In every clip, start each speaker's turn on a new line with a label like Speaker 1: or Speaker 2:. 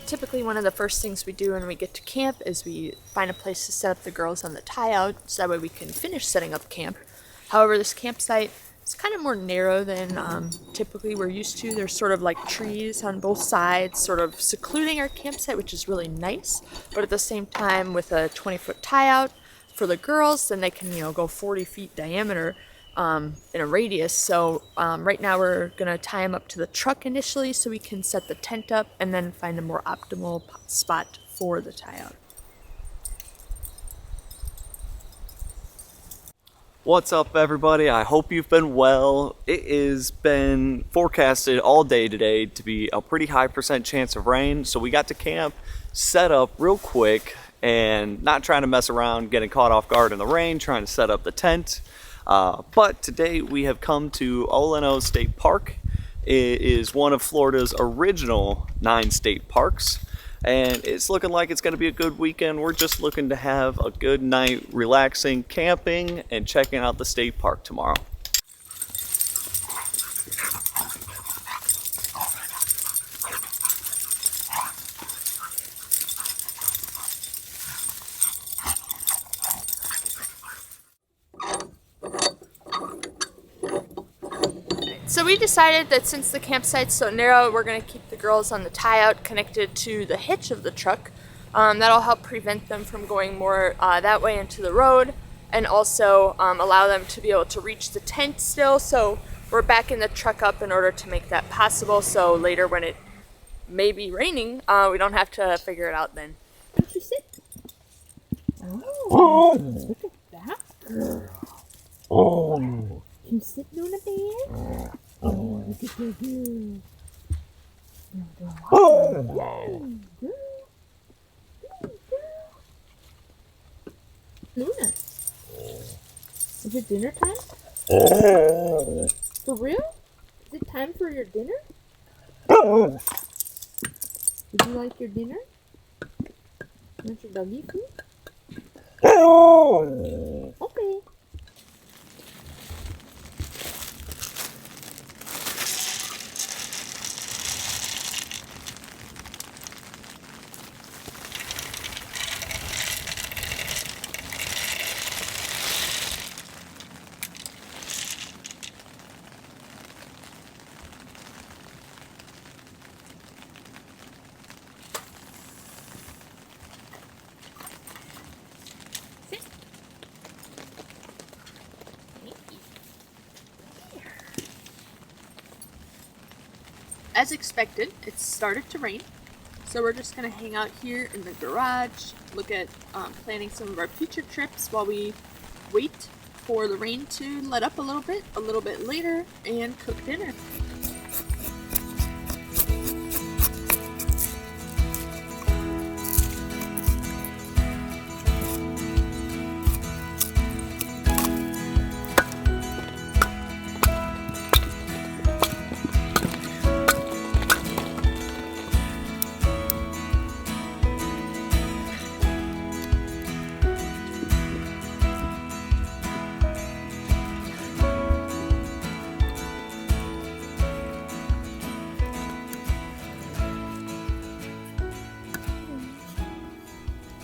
Speaker 1: typically one of the first things we do when we get to camp is we find a place to set up the girls on the tie out so that way we can finish setting up camp. However, this campsite is kind of more narrow than typically we're used to. There's sort of like trees on both sides, sort of secluding our campsite, which is really nice. But at the same time, with a 20-foot tie out for the girls, then they can, go 40 feet diameter in a radius. So right now we're going to tie them up to the truck initially so we can set the tent up and then find a more optimal spot for the tie out.
Speaker 2: What's up, everybody? I hope you've been well. It has been forecasted all day today to be a pretty high % chance of rain, so we got to camp set up real quick and not trying to mess around getting caught off guard in the rain, trying to set up the tent. But today we have come to Oleno State Park. It is one of Florida's original 9 state parks, and it's looking like it's going to be a good weekend. We're just looking to have a good night relaxing, camping, and checking out the state park tomorrow.
Speaker 1: So we decided that since the campsite's so narrow, we're going to keep the girls on the tie out connected to the hitch of the truck. That'll help prevent them from going more that way into the road, and also allow them to be able to reach the tent still. So we're backing the truck up in order to make that possible, so later when it may be raining, we don't have to figure it out then.
Speaker 3: Why don't you sit? Oh, look at that. Oh. Can you sit, Luna Bear? Oh, look at your hair. Oh. Luna, is it dinner time? For real? Is it time for your dinner? Would you like your dinner? Want your doggy food? Okay.
Speaker 1: As expected, it started to rain, so we're just going to hang out here in the garage, look at planning some of our future trips while we wait for the rain to let up a little bit later, and cook dinner.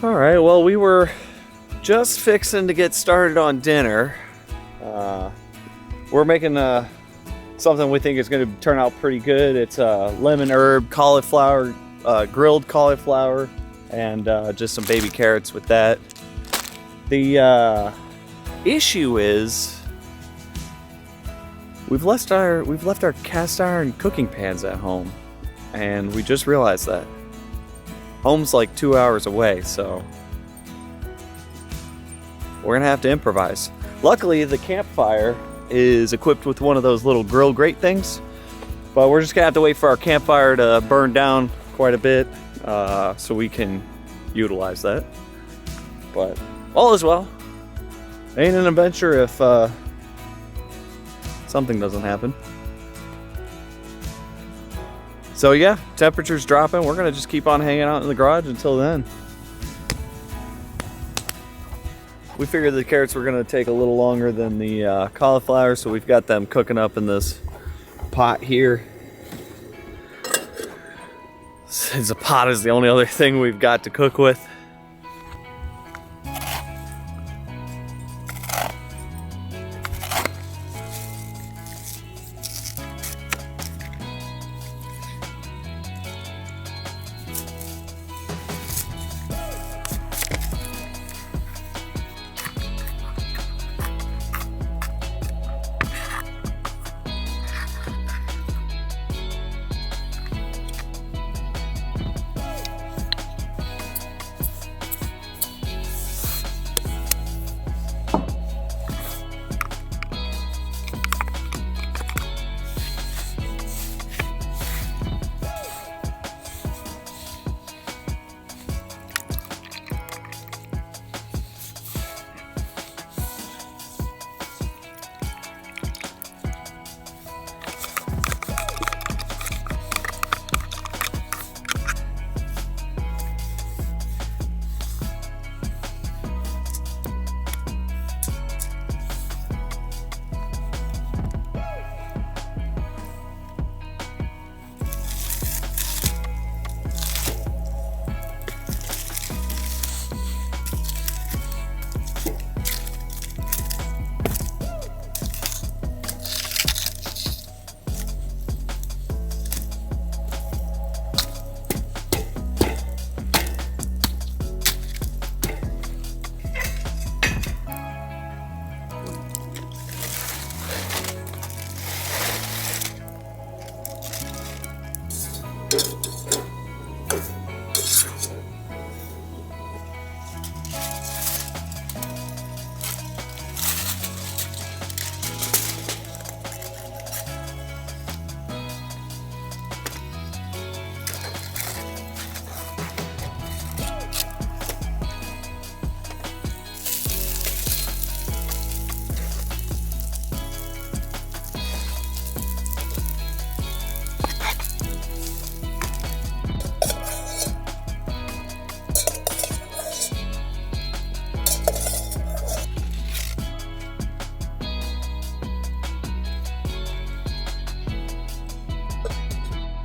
Speaker 2: All right, well, we were just fixing to get started on dinner. We're making something we think is going to turn out pretty good. It's lemon herb cauliflower, grilled cauliflower, and just some baby carrots with that. The issue is we've left our cast iron cooking pans at home, and we just realized that. Home's like 2 hours away, so we're gonna have to improvise. Luckily, the campfire is equipped with one of those little grill grate things, but we're just gonna have to wait for our campfire to burn down quite a bit so we can utilize that. But all is well. Ain't an adventure if something doesn't happen. So yeah, temperature's dropping. We're gonna just keep on hanging out in the garage until then. We figured the carrots were gonna take a little longer than the cauliflower, so we've got them cooking up in this pot here. since a pot is the only other thing we've got to cook with.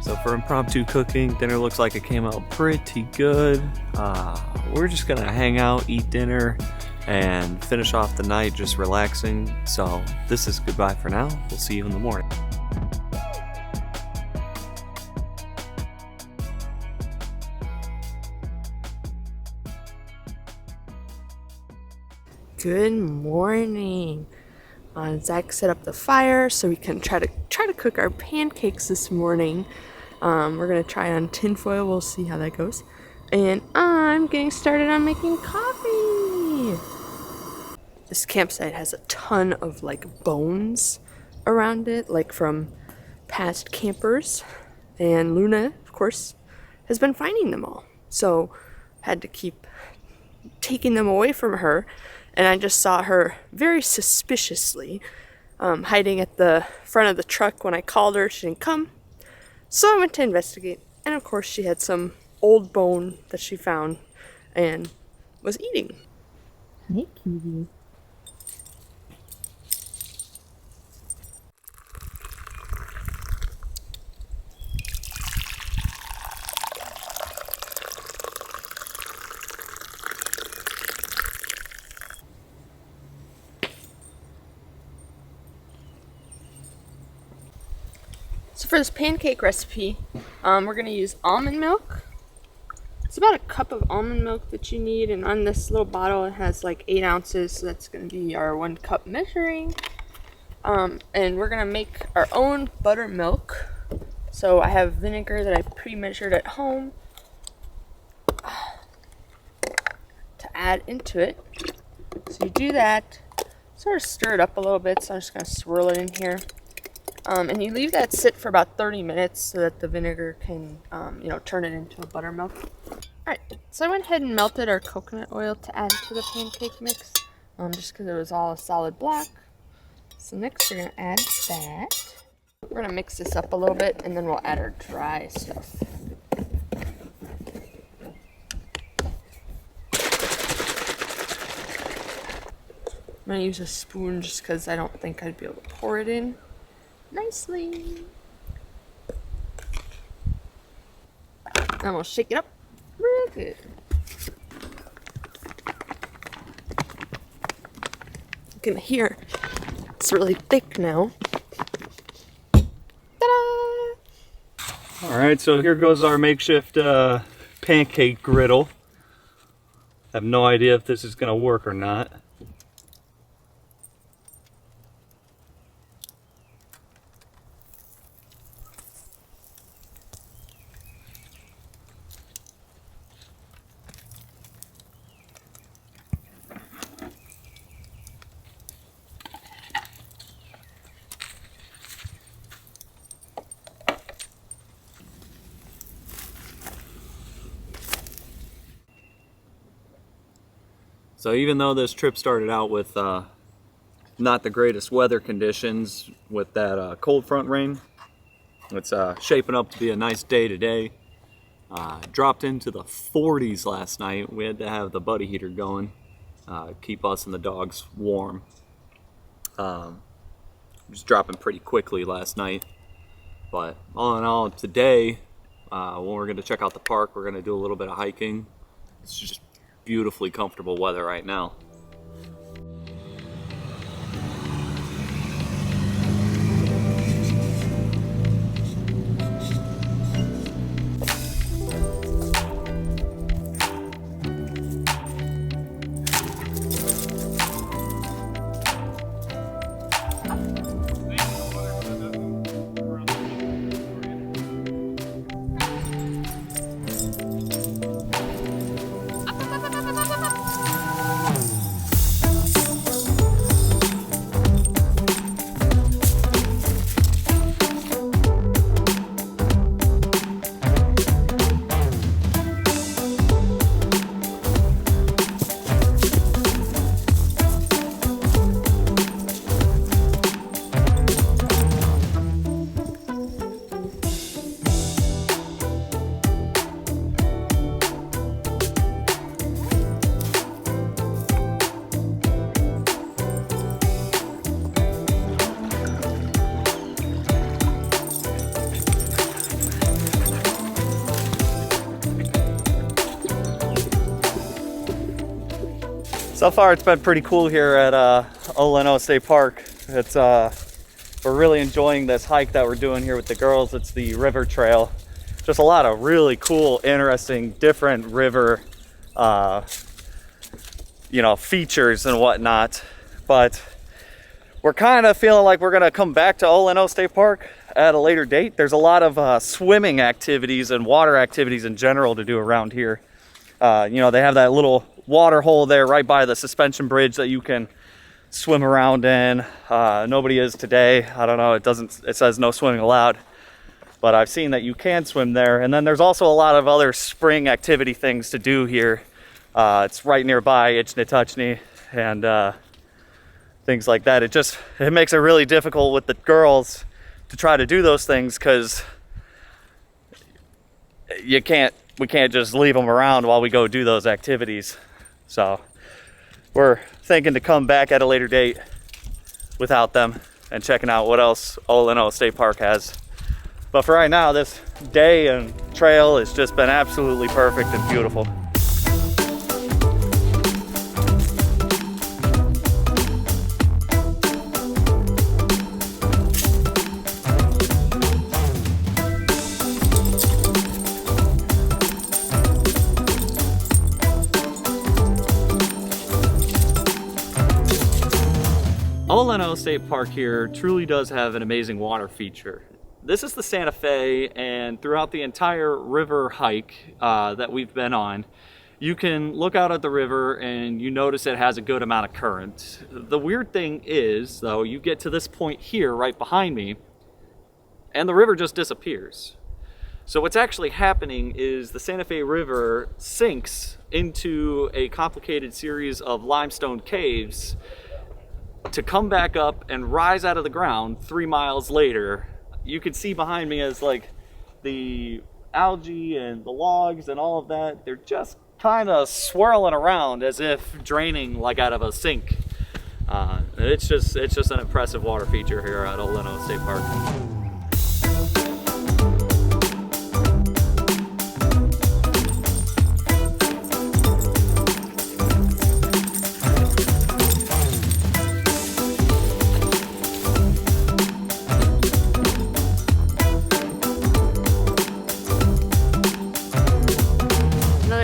Speaker 2: So for impromptu cooking, dinner looks like it came out pretty good. We're just gonna hang out, eat dinner, and finish off the night just relaxing. So this is goodbye for now. We'll see you in the morning.
Speaker 1: Good morning. Zach set up the fire so we can try to cook our pancakes this morning. We're gonna try on tinfoil. We'll see how that goes. And I'm getting started on making coffee. This campsite has a ton of like bones around it, like from past campers. And Luna, of course, has been finding them all. So had to keep taking them away from her. And I just saw her very suspiciously hiding at the front of the truck. When I called her, she didn't come. So I went to investigate. And of course, she had some old bone that she found and was eating.
Speaker 3: Hey, cutie.
Speaker 1: So for this pancake recipe, we're going to use almond milk. It's about a cup of almond milk that you need, and on this little bottle it has like 8 ounces, so that's going to be our 1 cup measuring. And we're going to make our own buttermilk. So I have vinegar that I pre-measured at home to add into it. So you do that, sort of stir it up a little bit, so I'm just going to swirl it in here. And you leave that sit for about 30 minutes so that the vinegar can, turn it into a buttermilk. Alright, so I went ahead and melted our coconut oil to add to the pancake mix, just because it was all a solid block. So next we're going to add that. We're going to mix this up a little bit, and then we'll add our dry stuff. I'm going to use a spoon just because I don't think I'd be able to pour it in nicely.
Speaker 3: I'm gonna shake it up real good. You can hear it's really thick now. Ta-da!
Speaker 2: All right, so here goes our makeshift pancake griddle. I have no idea if this is gonna work or not. So even though this trip started out with not the greatest weather conditions with that cold front rain, it's shaping up to be a nice day today. Dropped into the 40s last night. We had to have the buddy heater going, keep us and the dogs warm. It was dropping pretty quickly last night. But all in all, today, when we're going to check out the park, we're going to do a little bit of hiking. It's just beautifully comfortable weather right now. So far it's been pretty cool here at Oleno State Park. It's we're really enjoying this hike that we're doing here with the girls. It's the river trail. Just a lot of really cool, interesting, different river features and whatnot. But we're kind of feeling like we're gonna come back to Oleno State Park at a later date. There's a lot of swimming activities and water activities in general to do around here. They have that little water hole there right by the suspension bridge that you can swim around in. Nobody is today. I don't know, it says no swimming allowed, but I've seen that you can swim there. And then there's also a lot of other spring activity things to do here. It's right nearby Itchnituchny and things like that. It makes it really difficult with the girls to try to do those things because we can't just leave them around while we go do those activities. So we're thinking to come back at a later date without them and checking out what else Oleno State Park has. But for right now, this day and trail has just been absolutely perfect and beautiful. Oleno State Park here truly does have an amazing water feature. This is the Santa Fe, and throughout the entire river hike that we've been on, you can look out at the river and you notice it has a good amount of current. The weird thing is, though, you get to this point here right behind me, and the river just disappears. So what's actually happening is the Santa Fe River sinks into a complicated series of limestone caves to come back up and rise out of the ground 3 miles later. You can see behind me as like the algae and the logs and all of that, they're just kind of swirling around as if draining like out of a sink. It's just an impressive water feature here at Oleno State Park.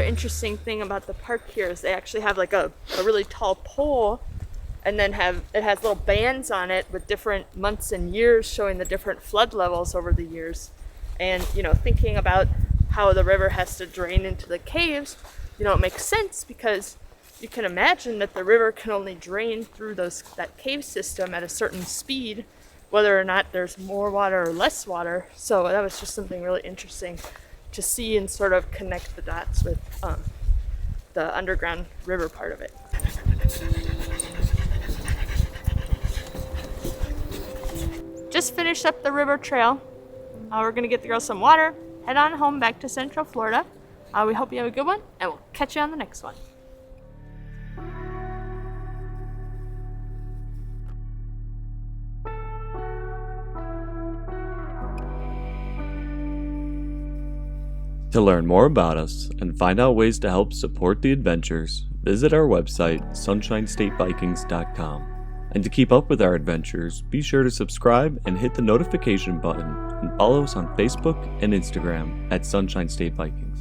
Speaker 1: interesting thing about the park here is they actually have like a really tall pole, and then it has little bands on it with different months and years showing the different flood levels over the years. And, you know, thinking about how the river has to drain into the caves, you know, it makes sense because you can imagine that the river can only drain through that cave system at a certain speed, whether or not there's more water or less water. So that was just something really interesting to see and sort of connect the dots with the underground river part of it. Just finished up the river trail. We're gonna get the girls some water, head on home back to Central Florida. We hope you have a good one, and we'll catch you on the next one.
Speaker 4: To learn more about us and find out ways to help support the adventures, visit our website, sunshinestatevikings.com. And to keep up with our adventures, be sure to subscribe and hit the notification button, and follow us on Facebook and Instagram at Sunshine State Vikings.